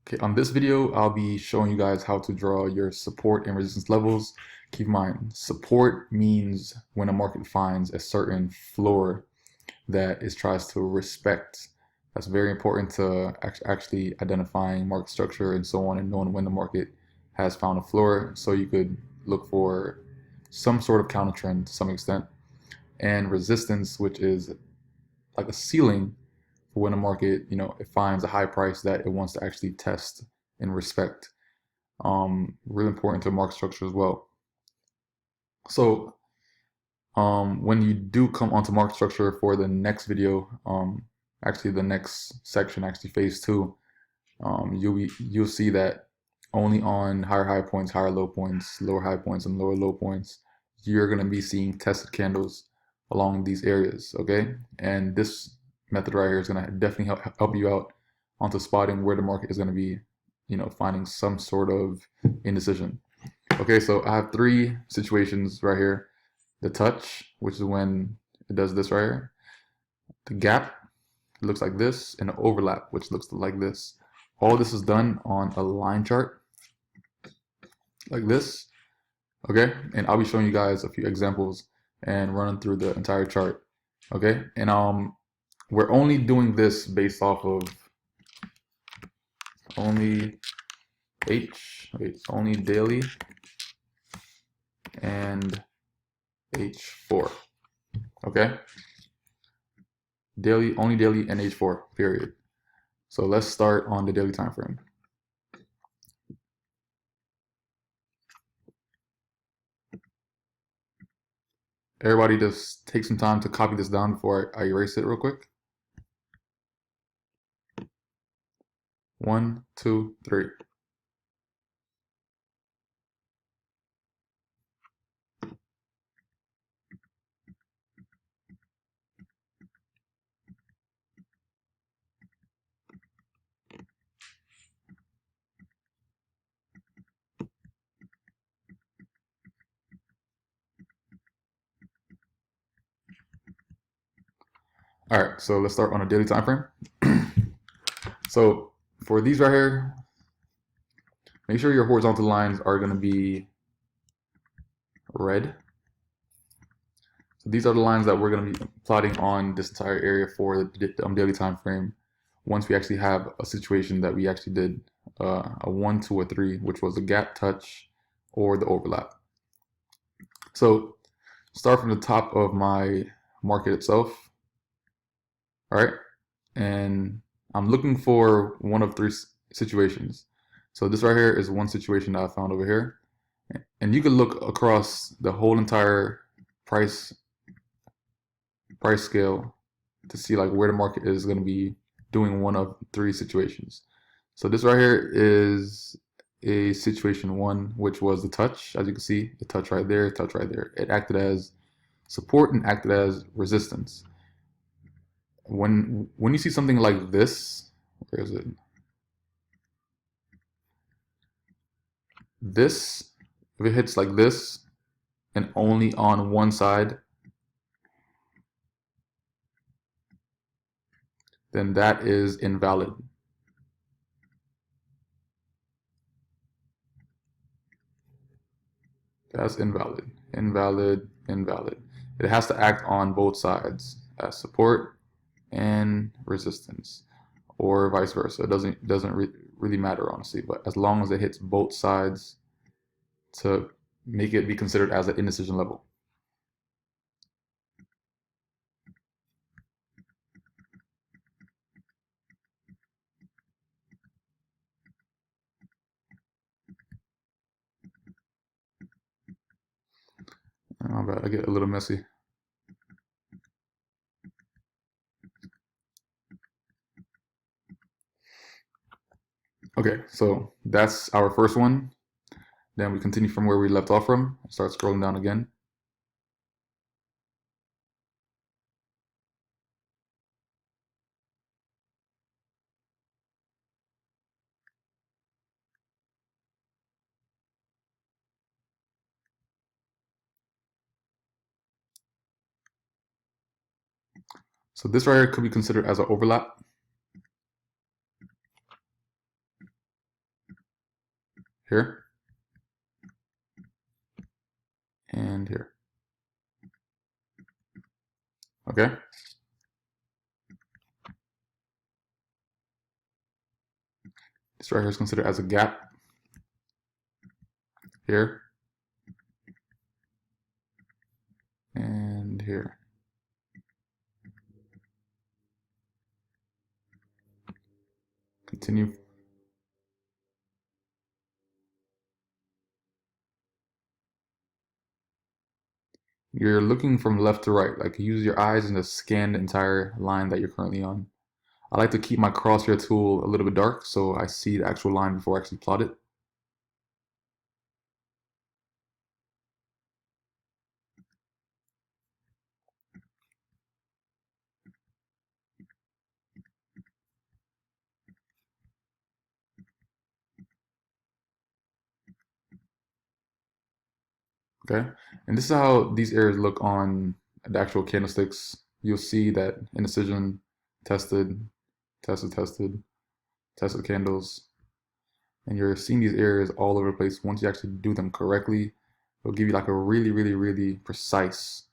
Okay, on this video, I'll be showing you guys how to draw your support and resistance levels. Keep in mind, support means when a market finds a certain floor that it tries to respect. That's very important to actually identifying market structure and so on and knowing when the market has found a floor so you could look for some sort of counter trend to some extent. And resistance, which is like a ceiling for when a market, it finds a high price that it wants to actually test and respect. Really important to market structure as well. So when you do come onto market structure for the next video, actually the next section, actually phase two, you'll see that only on higher high points, higher low points, lower high points, and lower low points, you're gonna be seeing tested candles along these areas. Okay, and this method right here is gonna definitely help you out onto spotting where the market is gonna be, finding some sort of indecision. Okay, so I have three situations right here: the touch, which is when it does this right here; the gap, it looks like this; and the overlap, which looks like this. All this is done on a line chart like this. Okay, and I'll be showing you guys a few examples and running through the entire chart. Okay, and we're only doing this based off of only only daily and H4. Okay, only daily and H4 period. So let's start on the daily time frame. Everybody just take some time to copy this down before I erase it real quick. 1, 2, 3. All right, so let's start on a daily time frame. So for these right here, make sure your horizontal lines are going to be red. So these are the lines that we're going to be plotting on this entire area for the daily time frame. Once we actually have a situation that we actually did a 1, 2, or 3, which was the gap, touch, or the overlap. So start from the top of my market itself. All right, and I'm looking for one of three situations. So this right here is one situation that I found over here, and you can look across the whole entire price scale to see like where the market is going to be doing one of three situations. So this right here is a situation one, which was the touch. As you can see, the touch right there, touch right there. It acted as support and acted as resistance. When you see something like this, where is it? This, if it hits like this and only on one side, then that is invalid. That's invalid. Invalid, invalid. It has to act on both sides as support and resistance, or vice versa. It doesn't really matter honestly, but as long as it hits both sides to make it be considered as an indecision level. Oh, but I get a little messy. Okay, so that's our first one. Then we continue from where we left off from. Start scrolling down again. So this right here could be considered as an overlap. here, and here. Okay. This right here is considered as a gap here and here. Continue. You're looking from left to right, like use your eyes and just scan the entire line that you're currently on. I like to keep my crosshair tool a little bit dark so I see the actual line before I actually plot it. Okay, and this is how these areas look on the actual candlesticks. You'll see that indecision, tested, tested, tested, tested candles, and you're seeing these areas all over the place. Once you actually do them correctly, it'll give you like a really, really, really precise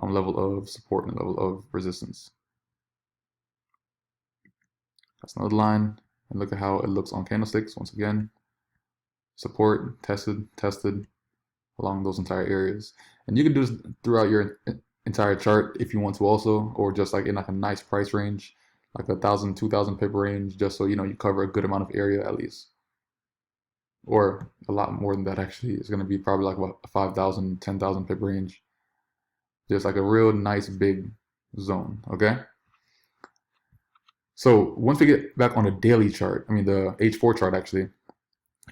level of support and level of resistance. That's another line, and look at how it looks on candlesticks. Once again, support, tested, tested, along those entire areas. And you can do this throughout your entire chart if you want to also, or just like in like a nice price range, like 1,000, 2,000 pip range, just so you know you cover a good amount of area at least. Or a lot more than that actually. It's going to be probably like about 5,000, 10,000 pip range. Just like a real nice big zone, okay? So once we get back on the daily chart, I mean the H4 chart actually,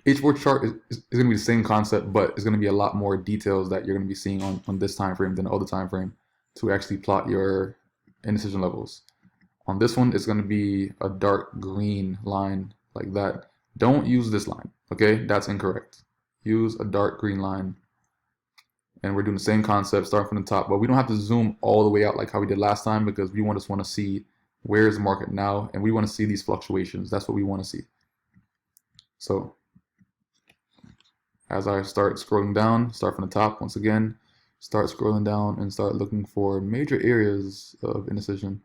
H4 chart is going to be the same concept, but it's going to be a lot more details that you're going to be seeing on this time frame than the other time frame to actually plot your indecision levels. On this one, it's going to be a dark green line like that. Don't use this line, okay? That's incorrect. Use a dark green line. And we're doing the same concept starting from the top, but we don't have to zoom all the way out like how we did last time because we just want to see where is the market now, and we want to see these fluctuations. That's what we want to see. So as I start scrolling down, start from the top once again, start scrolling down and start looking for major areas of indecision.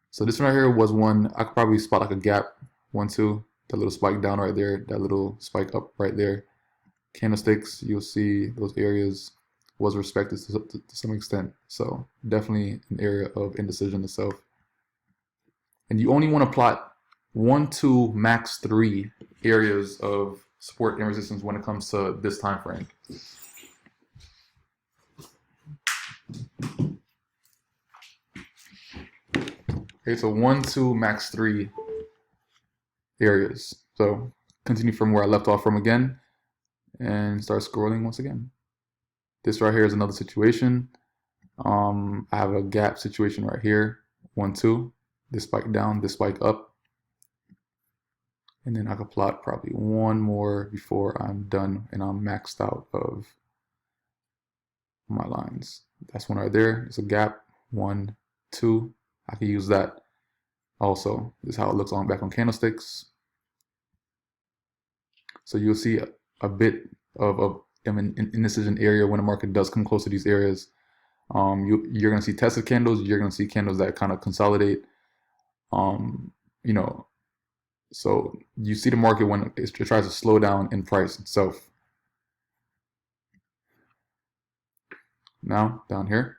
So this one right here was one, I could probably spot like a gap, 1, 2, that little spike down right there, that little spike up right there. Candlesticks, you'll see those areas was respected to some extent. So definitely an area of indecision itself. And you only want to plot 1, 2, max 3 areas of support and resistance when it comes to this time frame. Okay, so 1, 2, max 3 areas. So continue from where I left off from again and start scrolling once again. This right here is another situation. I have a gap situation right here, 1, 2, this spike down, this spike up. And then I could plot probably one more before I'm done and I'm maxed out of my lines. That's one right there. It's a gap, 1, 2. I can use that also. This is how it looks on back on candlesticks. So you'll see a bit of an indecision area when the market does come close to these areas. You're going to see tested candles. You're going to see candles that kind of consolidate. You know, so you see the market when it tries to slow down in price itself. Now down here,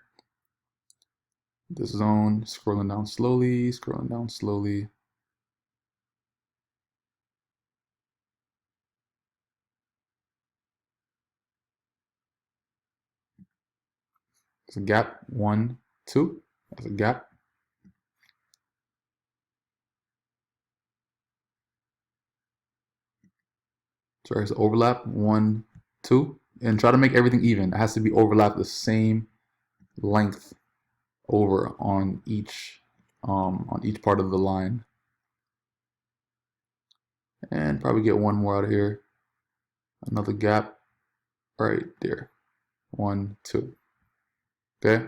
this zone, scrolling down slowly, scrolling down slowly. It's a gap, 1, 2. That's a gap. So there's overlap, 1, 2, and try to make everything even. It has to be overlapped the same length over on each part of the line. And probably get one more out of here. Another gap right there, 1, 2. Okay.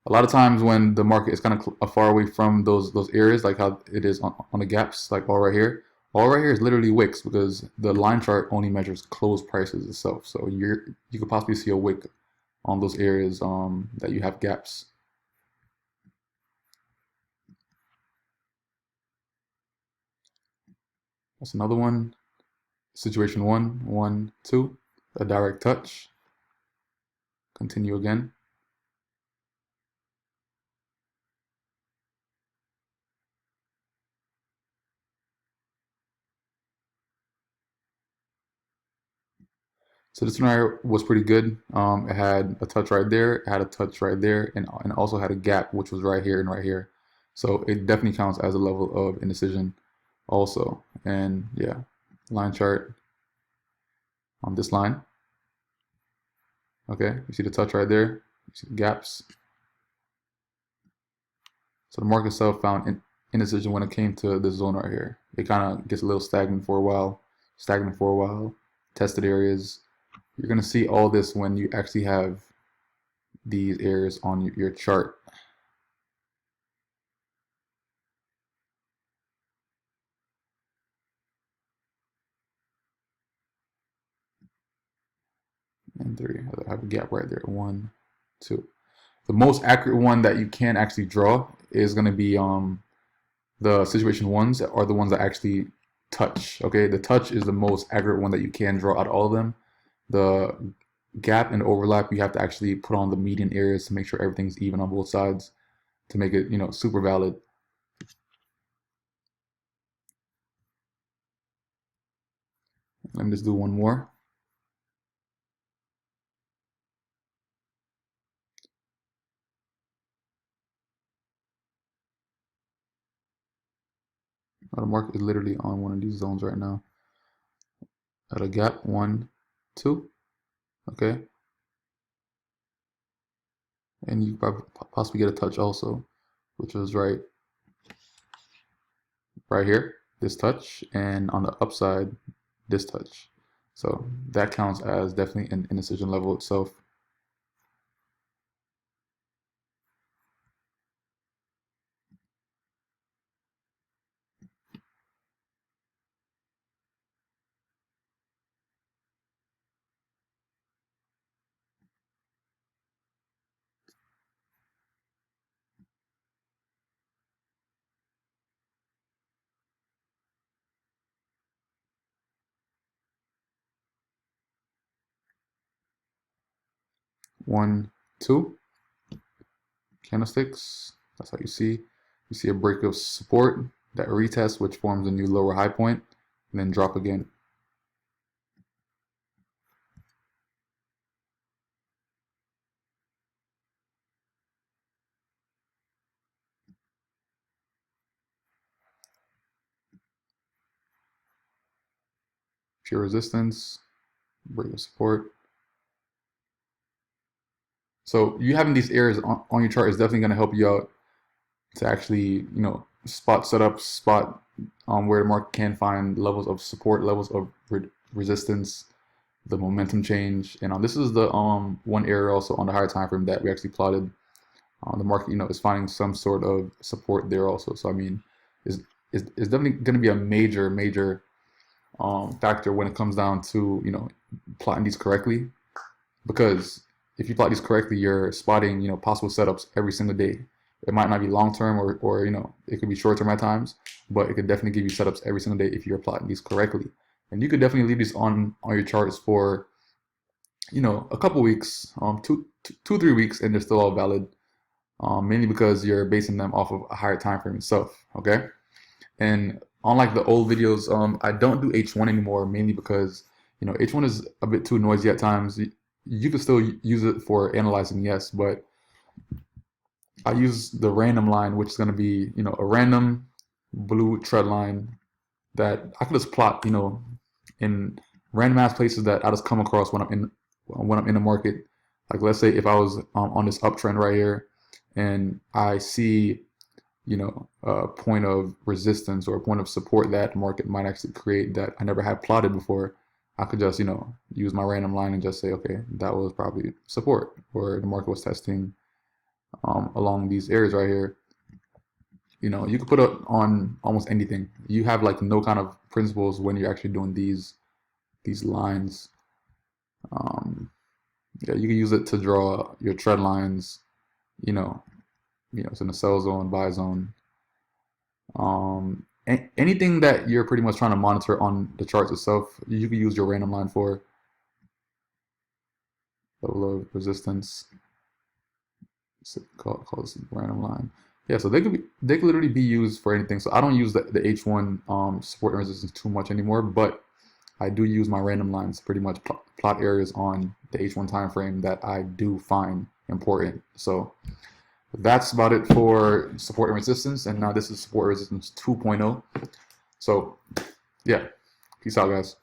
A lot of times when the market is kind of far away from those areas, like how it is on the gaps, like all right here, All right here is literally wicks because the line chart only measures closed prices itself. So you could possibly see a wick on those areas that you have gaps. That's another one. Situation 1, 2, a direct touch. Continue again. So this one right was pretty good. It had a touch right there, it had a touch right there, and also had a gap, which was right here and right here. So it definitely counts as a level of indecision also. And yeah, line chart on this line. Okay, you see the touch right there, you see the gaps. So the market itself found indecision when it came to this zone right here. It kind of gets a little stagnant for a while, tested areas. You're going to see all this when you actually have these areas on your chart. And 3, I have a gap right there. 1, 2. The most accurate one that you can actually draw is going to be the situation ones are the ones that actually touch. Okay, the touch is the most accurate one that you can draw out of all of them. The gap and overlap, you have to actually put on the median areas to make sure everything's even on both sides to make it, super valid. Let me just do one more. The market is literally on one of these zones right now. At a gap, 1, 2, okay, and you possibly get a touch also, which was right here, this touch, and on the upside, this touch. So that counts as definitely an indecision level itself. One, two candlesticks. That's how you see. You see a break of support, that retest, which forms a new lower high point, and then drop again. Pure resistance, break of support. So you having these areas on your chart is definitely going to help you out to actually, spot setups, spot where the market can find levels of support, levels of resistance, the momentum change. And this is the one area also on the higher time frame that we actually plotted. The market, is finding some sort of support there also. So I mean, is definitely going to be a major factor when it comes down to plotting these correctly, because if you plot these correctly, you're spotting possible setups every single day. It might not be long term or it could be short term at times, but it could definitely give you setups every single day if you're plotting these correctly. And you could definitely leave these on your charts for a couple weeks, 2, 3 weeks, and they're still all valid. Mainly because you're basing them off of a higher time frame itself. Okay, and unlike the old videos, I don't do H1 anymore, mainly because H1 is a bit too noisy at times. You can still use it for analyzing, yes, but I use the random line, which is going to be a random blue trend line that I can just plot in random ass places that I just come across when I'm in the market. Like let's say if I was on this uptrend right here, and I see a point of resistance or a point of support that the market might actually create that I never had plotted before, I could just use my random line and just say, okay, that was probably support, or the market was testing along these areas right here. You know, you could put it on almost anything. You have like no kind of principles when you're actually doing these lines. Um, yeah, you can use it to draw your trend lines. You know, it's in the sell zone, buy zone. Anything that you're pretty much trying to monitor on the charts itself, you can use your random line for. Level of resistance. Call this random line. Yeah, so they could literally be used for anything. So I don't use the H1 support and resistance too much anymore, but I do use my random lines to pretty much plot areas on the H1 time frame that I do find important. So that's about it for support and resistance. And now this is support resistance 2.0. So yeah, peace out, guys.